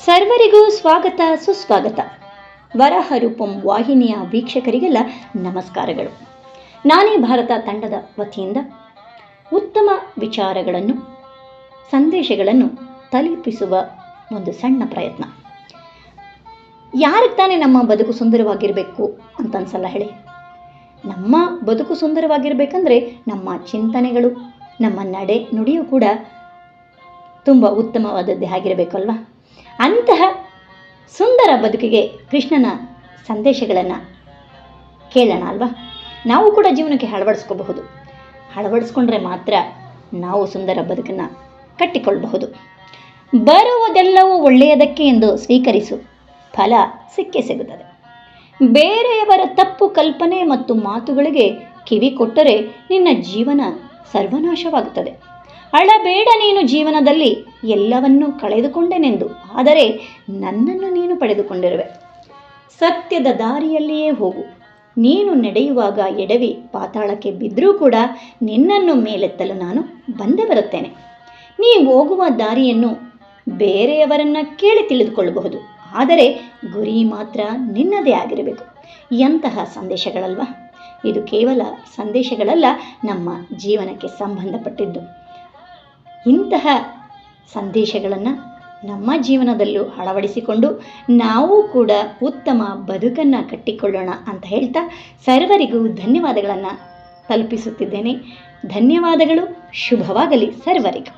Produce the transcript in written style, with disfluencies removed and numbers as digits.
ಸರ್ವರಿಗೂ ಸ್ವಾಗತ ಸುಸ್ವಾಗತ. ವರಹರೂಪಂ ವಾಹಿನಿಯ ವೀಕ್ಷಕರಿಗೆಲ್ಲ ನಮಸ್ಕಾರಗಳು. ನಾನೇ ಭಾರತ ತಂಡದ ವತಿಯಿಂದ ಉತ್ತಮ ವಿಚಾರಗಳನ್ನು, ಸಂದೇಶಗಳನ್ನು ತಲುಪಿಸುವ ಒಂದು ಸಣ್ಣ ಪ್ರಯತ್ನ. ಯಾರಿಗೆ ತಾನೇ ನಮ್ಮ ಬದುಕು ಸುಂದರವಾಗಿರಬೇಕು ಅಂತ ಅನ್ಸಲ್ಲ ಹೇಳಿ? ನಮ್ಮ ಬದುಕು ಸುಂದರವಾಗಿರಬೇಕಂದ್ರೆ ನಮ್ಮ ಚಿಂತನೆಗಳು, ನಮ್ಮ ನಡೆ ನುಡಿಯೂ ಕೂಡ ತುಂಬ ಉತ್ತಮವಾದದ್ದೇ ಆಗಿರಬೇಕಲ್ವ? ಅಂತಹ ಸುಂದರ ಬದುಕಿಗೆ ಕೃಷ್ಣನ ಸಂದೇಶಗಳನ್ನು ಕೇಳೋಣ ಅಲ್ವಾ? ನಾವು ಕೂಡ ಜೀವನಕ್ಕೆ ಅಳವಡಿಸ್ಕೊಂಡ್ರೆ ಮಾತ್ರ ನಾವು ಸುಂದರ ಬದುಕನ್ನು ಕಟ್ಟಿಕೊಳ್ಳಬಹುದು. ಬರುವುದೆಲ್ಲವೂ ಒಳ್ಳೆಯದಕ್ಕೆ ಎಂದು ಸ್ವೀಕರಿಸು, ಫಲ ಸಿಕ್ಕೇ ಸಿಗುತ್ತದೆ. ಬೇರೆಯವರ ತಪ್ಪು ಕಲ್ಪನೆ ಮತ್ತು ಮಾತುಗಳಿಗೆ ಕಿವಿ ಕೊಟ್ಟರೆ ನಿನ್ನ ಜೀವನ ಸರ್ವನಾಶವಾಗುತ್ತದೆ. ಅಳಬೇಡ, ನೀನು ಜೀವನದಲ್ಲಿ ಎಲ್ಲವನ್ನೂ ಕಳೆದುಕೊಂಡೆನೆಂದು, ಆದರೆ ನನ್ನನ್ನು ನೀನು ಪಡೆದುಕೊಂಡಿರುವೆ. ಸತ್ಯದ ದಾರಿಯಲ್ಲಿಯೇ ಹೋಗು. ನೀನು ನಡೆಯುವಾಗ ಎಡವಿ ಪಾತಾಳಕ್ಕೆ ಬಿದ್ದರೂ ಕೂಡ ನಿನ್ನನ್ನು ಮೇಲೆತ್ತಲು ನಾನು ಬಂದೇ ಬರುತ್ತೇನೆ. ನೀ ಹೋಗುವ ದಾರಿಯನ್ನು ಬೇರೆಯವರನ್ನು ಕೇಳಿ ತಿಳಿದುಕೊಳ್ಳಬಹುದು, ಆದರೆ ಗುರಿ ಮಾತ್ರ ನಿನ್ನದೇ ಆಗಿರಬೇಕು. ಎಂತಹ ಸಂದೇಶಗಳಲ್ವ? ಇದು ಕೇವಲ ಸಂದೇಶಗಳಲ್ಲ, ನಮ್ಮ ಜೀವನಕ್ಕೆ ಸಂಬಂಧಪಟ್ಟಿದ್ದು. ಇಂತಹ ಸಂದೇಶಗಳನ್ನು ನಮ್ಮ ಜೀವನದಲ್ಲೂ ಅಳವಡಿಸಿಕೊಂಡು ನಾವು ಕೂಡ ಉತ್ತಮ ಬದುಕನ್ನು ಕಟ್ಟಿಕೊಳ್ಳೋಣ ಅಂತ ಹೇಳ್ತಾ ಸರ್ವರಿಗೂ ಧನ್ಯವಾದಗಳನ್ನು ತಲುಪಿಸುತ್ತಿದ್ದೇನೆ. ಧನ್ಯವಾದಗಳು. ಶುಭವಾಗಲಿ ಸರ್ವರಿಗೂ.